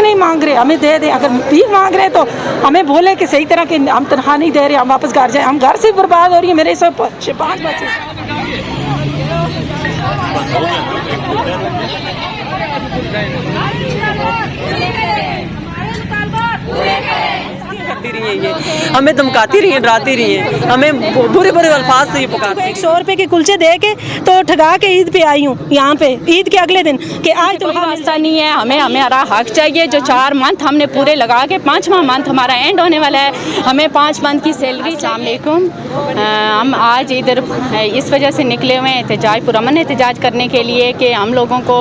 नहीं मांग रहे, हमें दे दें। अगर भी मांग रहे तो हमें बोले कि सही तरह कि हम तनख्वाह नहीं दे रहे, हम वापस घर जाए। हम घर से बर्बाद हो रही है, मेरे सब 5 बच्चे। करती रही है, ये हमें धमकाती रही है, डराती रही है, हमें बुरे बुरे अल्फाज से ये पुकारती है। 100 रुपए के कुलचे दे के तो ठगा के ईद पे आई हूँ यहाँ पे, ईद के अगले दिन कि आज कोई वास्ता नहीं है, हमें हमारा हक चाहिए। जो 4 मंथ हमने पूरे लगा के 5वां मंथ हमारा एंड होने वाला है, हमें 5 मंथ की सैलरी। अस्सलाम वालेकुम। हम आज इधर इस वजह से निकले हुए हैं एहतजाज, पुरअमन एहतजाज करने के लिए कि हम लोगों को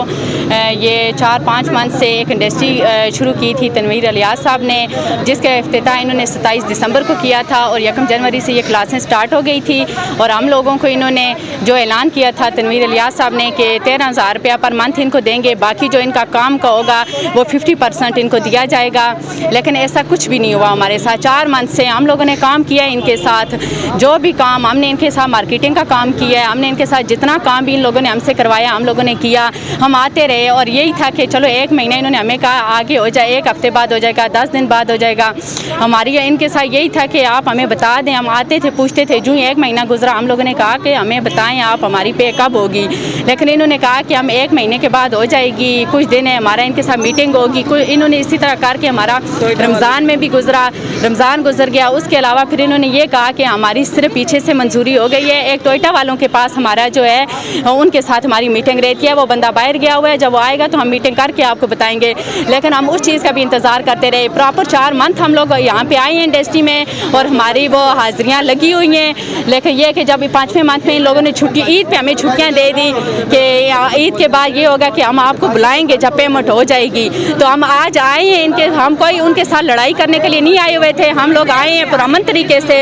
ये 4-5 मंथ से एक इंडस्ट्री शुरू की थी तनवीर इलियास साहब ने, जिसका इफ्तिताह इन्होंने 27 दिसंबर को किया था और 1 जनवरी से ये क्लासें स्टार्ट हो गई थी। और हम लोगों को इन्होंने जो ऐलान किया था तनवीर इलियास साहब ने कि 13,000 रुपया पर मंथ इनको देंगे, बाकी जो इनका काम का होगा वो 50% इनको दिया जाएगा। लेकिन ऐसा कुछ भी नहीं हुआ हमारे साथ। 4 मंथ से हम लोगों ने काम किया है इनके साथ, जो भी काम हमने इनके साथ मार्केटिंग का काम किया है, हमने इनके साथ जितना काम भी इन लोगों ने हमसे करवाया हम लोगों ने किया। हम आते रहे और यही था कि चलो 1 महीना इन्होंने हमें कहा आगे हो जाए, 1 हफ्ते बाद हो जाएगा, 10 दिन बाद हो जाएगा। हमारी इनके साथ यही था कि आप हमें बता दें। हम आते थे, पूछते थे। जो 1 महीना गुजरा हम लोगों ने कहा कि हमें बताएं आप हमारी पे कब होगी, लेकिन इन्होंने कहा कि हम 1 महीने के बाद हो जाएगी, कुछ दिन है हमारा इनके साथ मीटिंग होगी। इन्होंने इसी तरह करके हमारा रमज़ान में भी गुजरा, रमज़ान गुजर गया। उसके अलावा फिर इन्होंने ये कहा कि हमारी सिर्फ पीछे से मंजूरी हो गई है। एक टोयोटा वालों के पास हमारा जो है उनके साथ हमारी मीटिंग रहती है, वो बंदा बाहर गया हुआ है, जब वो आएगा तो हम मीटिंग करके आपको बताएंगे। लेकिन हम उस चीज़ का भी इंतज़ार करते रहे। प्रॉपर 4 मंथ हम लोग यहाँ पे आए हैं इंडस्ट्री में और हमारी वो हाजिरियाँ लगी हुई हैं। लेकिन ये कि जब 5वें मंथ में इन लोगों ने छुट्टी, ईद पे हमें छुट्टियाँ दे दी कि ईद के बाद ये होगा कि हम आपको बुलाएंगे जब पेमेंट हो जाएगी। तो हम आज आए हैं इनके, हम कोई उनके साथ लड़ाई करने के लिए नहीं आए हुए थे। हम लोग आए हैं पुरअमन तरीके से।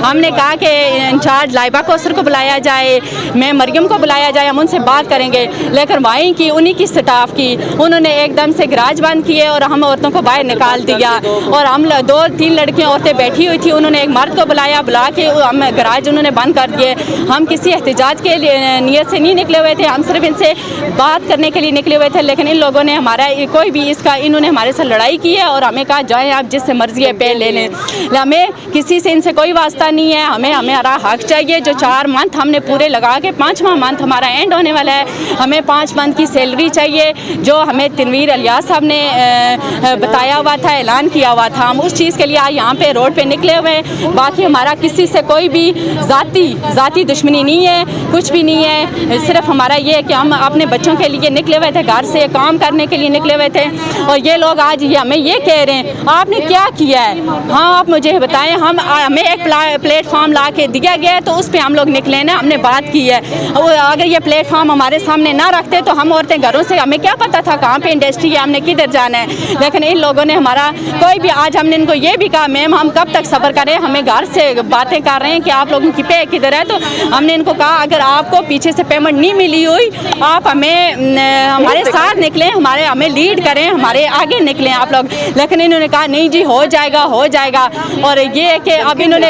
हमने कहा कि इंचार्ज लाइबा कौसर को बुलाया जाए, मैं मरियम को बुलाया जाए, हम उनसे बात करेंगे। लेकिन वहीं की उन्हीं की स्टाफ की उन्होंने एकदम से गराज बंद किए और हम औरतों को बाहर निकाल दिया। और हम 2-3 लड़कियां औरतें बैठी हुई थी, उन्होंने एक मर्द को बुलाया, बुला के हम गराज उन्होंने बंद कर दिए। हम किसी एहतजाज के नियत से नहीं निकले हुए थे, हम सिर्फ इनसे बात करने के लिए निकले हुए थे। लेकिन इन लोगों ने हमारा कोई भी इसका, इन्होंने हमारे साथ लड़ाई की है और हमें कहा जाए आप जिससे मर्जी है पे ले लें। हमें किसी से इनसे कोई वास्ता नहीं है, हमें हमारा हक चाहिए। जो 4 मंथ हमने पूरे लगा के 5वां मंथ हमारा एंड होने वाला है, हमें 5 मंथ की सैलरी चाहिए जो हमें तनवीर इलियास साहब ने बताया हुआ था, ऐलान किया हुआ था। हम उस चीज़ के लिए आज यहाँ पे रोड पे निकले हुए हैं। बाकी हमारा किसी से कोई भी ज़ाती दुश्मनी नहीं है, कुछ भी नहीं है। सिर्फ हमारा ये है कि हम अपने बच्चों के लिए निकले हुए थे, घर से काम करने के लिए निकले हुए थे। और ये लोग आज हमें ये कह रहे हैं आपने क्या किया है। हाँ आप मुझे बताएं, हमें एक प्लेटफॉर्म ला के दिया गया है तो उस पर हम लोग निकले ना, हमने बात की है। अगर ये प्लेटफॉर्म हमारे सामने ना रखते तो हम औरतें घरों से, हमें क्या पता था कहाँ पे इंडस्ट्री है, हमने किधर जाना है। लेकिन इन लोगों ने हमारा कोई भी, आज हमने इनको ये भी कहा मैम हम कब तक सब्र करें, हमें घर से बातें कर रहे हैं कि आप लोगों की पे किधर है। तो हमने इनको कहा अगर आपको पीछे से पेमेंट नहीं मिली हुई आप हमें हमारे साथ निकलें, हमें लीड करें, हमारे आगे निकलें आप लोग। लेकिन इन्होंने कहा नहीं जी हो जाएगा हो जाएगा। और ये कि अब इन्होंने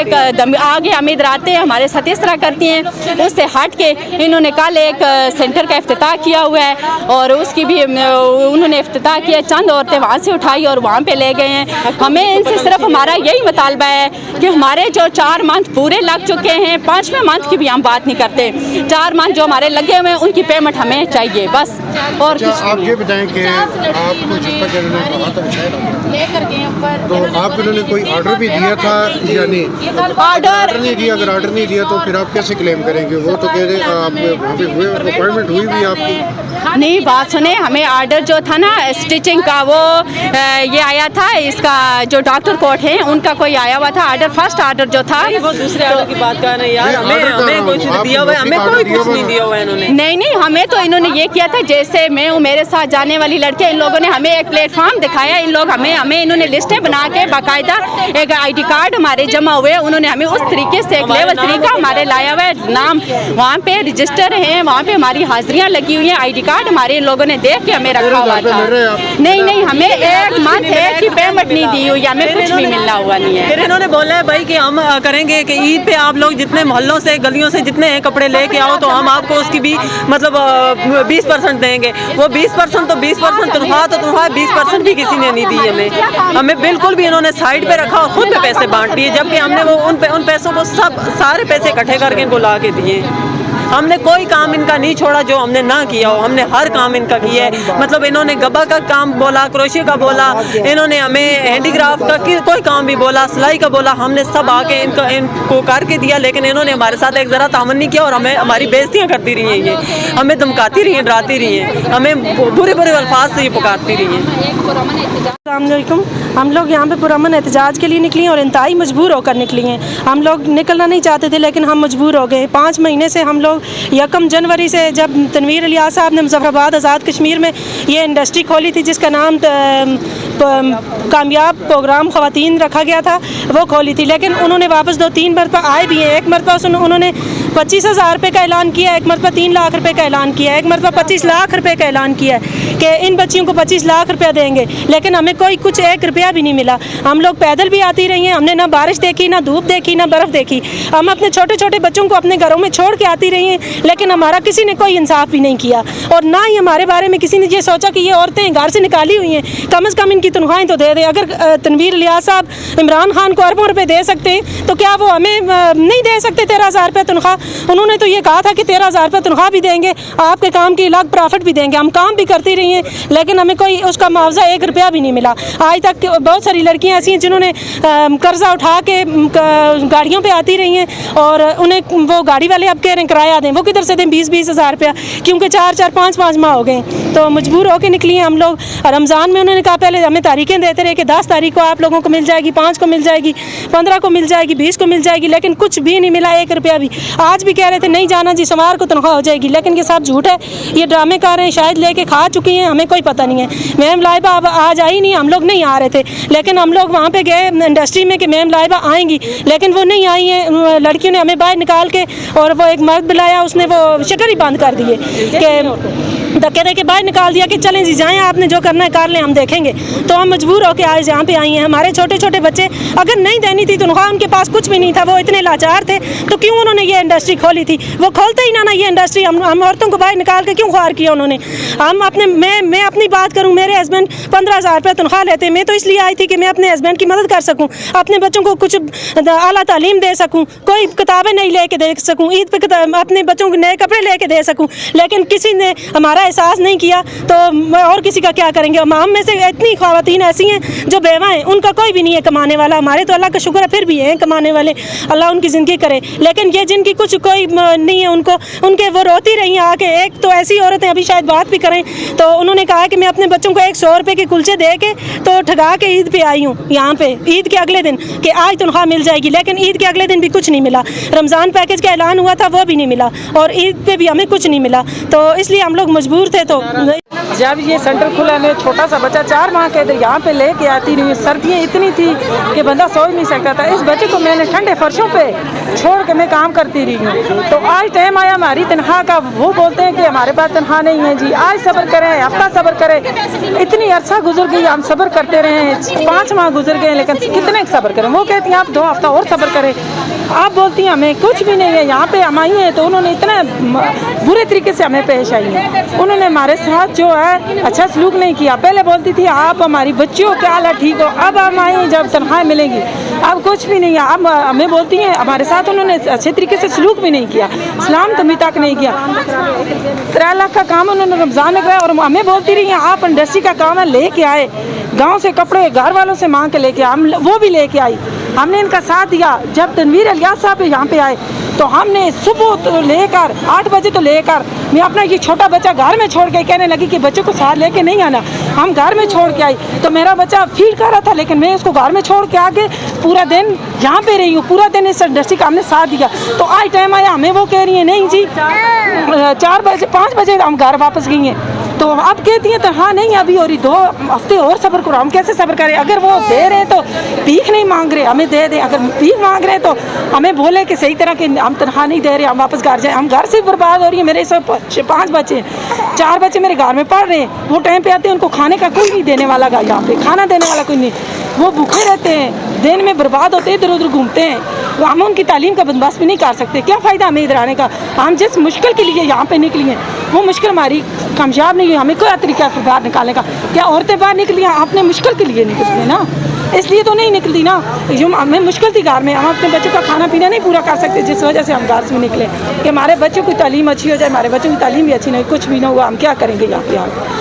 आगे हम इधर आते हैं हमारे साथ इस तरह करती हैं, उससे हट के इन्होंने कल एक सेंटर का इफ्तिताह किया हुआ है और उसकी भी उन्होंने इफ्तिताह किया। चंद औरतें वहाँ से उठाई और वहाँ पे ले गए हैं। हमें इनसे सिर्फ हमारा यही मुतालबा है कि हमारे जो 4 मंथ पूरे लग चुके हैं, 5वें मंथ की भी हम बात नहीं करते, 4 मंथ जो हमारे लगे हुए हैं उनकी पेमेंट हमें चाहिए बस। और आप ये बताएं कि आपको जिस पर उन्होंने कहा था लेकर गए ऊपर, तो आपको उन्होंने कोई ऑर्डर भी दिया था या नहीं? ऑर्डर नहीं दिया, अगर ऑर्डर नहीं दिया तो फिर आप कैसे क्लेम करेंगे? वो तो कह रहे आप वहाँ पे हुए, अपॉइंटमेंट हुई भी आपकी नहीं। बात सुने, हमें ऑर्डर जो था ना स्टिचिंग का वो ये आया था, इसका जो डॉक्टर कोर्ट है उनका कोई आया हुआ था ऑर्डर, फर्स्ट ऑर्डर जो था। वो दूसरे ऑर्डर की बात कर रहे हैं यार, हमें कोई चीज़ दिया हुआ है, हमें कोई कुछ नहीं दिया हुआ है इन्होंने। नहीं हमें तो इन्होंने ये किया था, जैसे मैं हूँ मेरे साथ जाने वाली लड़कियाँ, इन लोगों ने हमें एक प्लेटफॉर्म दिखाया। इन लोग हमें इन्होंने लिस्टें बना के बाकायदा एक ID कार्ड हमारे जमा हुए, उन्होंने हमें उस तरीके से एक लेवल तरीका हमारे लाया हुआ है, नाम वहाँ पे रजिस्टर है, वहाँ पे हमारी हाजिरियाँ लगी हुई हैं, ID कार्ड हमारे इन लोगों ने देख के हमें रखा हुआ था। नहीं हमें 1 मंथ है कि पेमेंट नहीं दी हुई, हमें कुछ भी मिलना हुआ नहीं है। फिर इन्होंने बोला है भाई कि हम करेंगे कि ईद पे आप लोग जितने मोहल्लों से गलियों से जितने कपड़े लेके आओ तो हम आपको उसकी भी मतलब 20% देंगे। वो 20% तो 20% तनख्वाह 20% भी किसी ने नहीं दी हमें बिल्कुल भी इन्होंने साइड पे रखा और खुद में पैसे बांट दिए, जबकि हमने वो उन पैसों को सारे पैसे इकट्ठे करके इनको ला के दिए। हमने कोई काम इनका नहीं छोड़ा जो हमने ना किया हो, हमने हर काम इनका किया है। मतलब इन्होंने गब्बा का काम बोला, क्रोशे का बोला, इन्होंने हमें हैंडीक्राफ्ट का कोई काम भी बोला, सिलाई का बोला, हमने सब आके इनको करके दिया। लेकिन इन्होंने हमारे साथ एक ज़रा तामन नहीं किया और हमारी बेइज्जतियाँ करती रही हैं। ये हमें धमकाती रही हैं, डराती रही हैं, हमें बुरे बुरे अल्फाज से ये पुकारती रही हैं। अस्सलामुअलैकुम। हम लोग यहाँ पे पुरअमन एहतजाज के लिए निकली हैं और इंतहाई मजबूर होकर निकली हैं। हम लोग निकलना नहीं चाहते थे लेकिन हम मजबूर हो गए। 5 महीने से हम लोग 1 जनवरी से, जब तनवीर अलियास साहब ने मुजफ्फराबाद आज़ाद कश्मीर में ये इंडस्ट्री खोली थी जिसका नाम कामयाब प्रोग्राम ख़वातीन रखा गया था, वो खोली थी। लेकिन उन्होंने वापस 2-3 मरतबा आए भी हैं। एक मरतबा उन्होंने 25,000 रुपये का ऐलान किया, एक मरतबा 3 लाख रुपये का ऐलान किया, एक मरतबा 25 लाख रुपये का ऐलान किया है कि इन बच्चियों को 25 लाख रुपया देंगे। लेकिन हमें कोई कुछ 1 रुपया भी नहीं मिला। हम लोग पैदल भी आती रही हैं, हमने ना बारिश देखी, ना धूप देखी, ना बर्फ़ देखी। हम अपने छोटे छोटे बच्चों को अपने घरों में छोड़ के आती रही हैं, लेकिन हमारा किसी ने कोई इंसाफ भी नहीं किया। और ना ही हमारे बारे में किसी ने ये सोचा कि ये औरतें घर से निकाली हुई हैं, कम से कम इनकी तनख्वाहें तो दे दें। अगर तनवीर अलियास साहब इमरान खान को अरबों रुपये दे सकते हैं तो क्या वो हमें नहीं दे सकते 13,000 रुपये तनख्वाह? उन्होंने तो ये कहा था कि 13,000 रुपये तनख्वाह भी देंगे, आपके काम की अलग प्रॉफिट भी देंगे। हम काम भी करती रही हैं लेकिन हमें कोई उसका मुआवजा 1 रुपया भी नहीं मिला। आज तक बहुत सारी लड़कियां ऐसी हैं जिन्होंने कर्जा उठा के गाड़ियों पे आती रही हैं और उन्हें वो गाड़ी वाले अब कह रहे हैं किराया दें, वो किधर से दें 20-20 हज़ार रुपया, क्योंकि 4-4, 5-5 माह हो गए। तो मजबूर होकर निकली हैं हम लोग। रमज़ान में उन्होंने कहा, पहले हमें तारीखें देते रहे कि 10 तारीख को आप लोगों को मिल जाएगी, 5 को मिल जाएगी, 15 को मिल जाएगी, 20 को मिल जाएगी, लेकिन कुछ भी नहीं मिला, 1 रुपया भी। आज भी कह रहे थे नहीं जाना जी, सोमवार को तनख्वाह हो जाएगी, लेकिन ये सब झूठ है, ये ड्रामे कर रहे हैं। शायद लेके खा चुकी हैं, हमें कोई पता नहीं है। मैम लाइबा अब आज आई नहीं, हम लोग नहीं आ रहे थे, लेकिन हम लोग वहाँ पे गए इंडस्ट्री में कि मैम लाइबा आएंगी, लेकिन वो नहीं आई हैं। लड़कियों ने हमें बाहर निकाल के और वो एक मर्द बुलाया, उसने वो शटर ही बंद कर दिए कि धक्के दे के बाहर निकाल दिया कि चलें जी, जाएं, आपने जो करना है कर लें, हम देखेंगे। तो हम मजबूर होकर आज यहाँ पे आई हैं। हमारे छोटे छोटे बच्चे, अगर नहीं देनी थी तनख्वाह, उनके पास कुछ भी नहीं था, वो इतने लाचार थे, तो क्यों उन्होंने ये इंडस्ट्री खोली थी? वो खोलते ही ना ये इंडस्ट्री। हम औरतों को बाहर निकाल के क्यों ख्वार किया उन्होंने? हम अपने मैं अपनी बात करूँ, मेरे हस्बैंड 15,000 रुपये तनख्वाह लेते हैं। मैं तो इसलिए आई थी कि मैं अपने हस्बैंड की मदद कर सकूँ, अपने बच्चों को कुछ आला तालीम दे सकूँ, कोई किताबें नहीं लेके दे सकूँ, ईद पे अपने बच्चों को नए कपड़े लेके दे सकूँ, लेकिन किसी ने हमारा एहसास नहीं किया। तो और किसी का क्या करेंगे? हम में से इतनी ख़वातीन ऐसी हैं जो बेवा हैं, उनका कोई भी नहीं है कमाने वाला। हमारे तो अल्लाह का शुक्र है फिर भी हैं कमाने वाले, अल्लाह उनकी ज़िंदगी करे। लेकिन ये जिनकी कुछ कोई नहीं है, उनके वो रोती रही हैं आके। एक तो ऐसी औरतें अभी शायद बात भी करें, तो उन्होंने कहा कि मैं अपने बच्चों को 100 रुपये के कुलचे दे के तो ठगा के ईद पे आई हूँ यहाँ पे, ईद के अगले दिन कि आज तनख्वाह मिल जाएगी, लेकिन ईद के अगले दिन भी कुछ नहीं मिला। रमज़ान पैकेज का ऐलान हुआ था, वो भी नहीं मिला, और ईद पे भी हमें कुछ नहीं मिला। तो इसलिए हम लोग मजबूर थे। तो जब ये सेंटर खुला, मैं छोटा सा बच्चा 4 माह के इधर यहाँ पे लेके आती रही। सर्दियाँ इतनी थी कि बंदा सो ही नहीं सकता था। इस बच्चे को मैंने ठंडे फर्शों पे छोड़ के मैं काम करती रही हूँ। तो आज टाइम आया हमारी तनख्वाह का, वो बोलते हैं कि हमारे पास तनख्वाह नहीं है जी, आज सब्र करें, हफ्ता सब्र करें। इतनी अर्सा गुजर गई, हम सब्र करते रहे, 5 माह गुजर गए, लेकिन कितने सब्र करें? वो कहती हैं आप 2 हफ्ता और सब्र करें। आप बोलती हैं हमें कुछ भी नहीं है। यहाँ पे हम आई हैं तो उन्होंने इतना बुरे तरीके से हमें पेश आई है। उन्होंने हमारे साथ जो है अच्छा सलूक नहीं किया। पहले बोलती थी आप हमारी बच्चियों के हालत ठीक हो, अब हम आई जब तनख्वाह मिलेगी, अब कुछ भी नहीं है। अब हमें बोलती हैं, हमारे साथ उन्होंने अच्छे तरीके से सलूक भी नहीं किया, सलाम तभी तक नहीं किया। 3 लाख का काम उन्होंने रमज़ान में कराया और हमें बोलती रही हैं आप इंडस्ट्री का काम है, लेके आए गांव से कपड़े, घर वालों से मांग के लेके, हम वो भी लेके आई, हमने इनका साथ दिया। जब तनवीर अलियास साहब यहाँ पे आए तो हमने सुबह तो लेकर 8 बजे तो लेकर मैं अपना ये छोटा बच्चा घर में छोड़ के, कहने लगी कि बच्चे को साथ लेके नहीं आना, हम घर में छोड़ के आई। तो मेरा बच्चा फील कर रहा था, लेकिन मैं उसको घर में छोड़ के आके पूरा दिन यहाँ पे रही हूँ, पूरा दिन इस इंडस्ट्री का हमने साथ दिया। तो आज टाइम आया, हमें वो कह रही है नहीं जी 4 बजे 5 बजे हम घर वापस गई हैं। तो अब कहती हैं तो हाँ नहीं अभी और 2 हफ्ते और सब्र करो। हम कैसे सब्र करें? अगर वो दे रहे हैं तो भीख नहीं मांग रहे, हमें दे दें। अगर भीख मांग रहे हैं तो हमें बोले कि सही तरह के हम तनख्वाह नहीं दे रहे, हम वापस घर जाए। हम घर से बर्बाद हो रही है। मेरे सब 5 बच्चे, 4 बच्चे मेरे घर में पढ़ रहे हैं। वो टाइम पे आते हैं, उनको खाने का कोई नहीं देने वाला, यहाँ पे खाना देने वाला कोई नहीं, वो भूखे रहते हैं, दिन में बर्बाद होते हैं, इधर उधर घूमते हैं। वो हम उनकी तालीम का बंदोबस्त भी नहीं कर सकते। क्या फ़ायदा हमें इधर आने का? हम जिस मुश्किल के लिए यहाँ पे निकली हैं वो मुश्किल हमारी कामयाब नहीं हुई। हमें कोई तरीका है बाहर निकालने का? क्या औरतें बाहर निकली हैं अपने मुश्किल के लिए निकलती हैं ना, इसलिए तो नहीं निकलती ना। जो हमें मुश्किल थी घर में, हम अपने बच्चों का खाना पीना नहीं पूरा कर सकते, जिस वजह से हम घर से निकले कि हमारे बच्चों की तालीम अच्छी हो जाए, हमारे बच्चों की तालीम भी अच्छी नहीं, कुछ भी ना हुआ, हम क्या करेंगे यहाँ पे आके।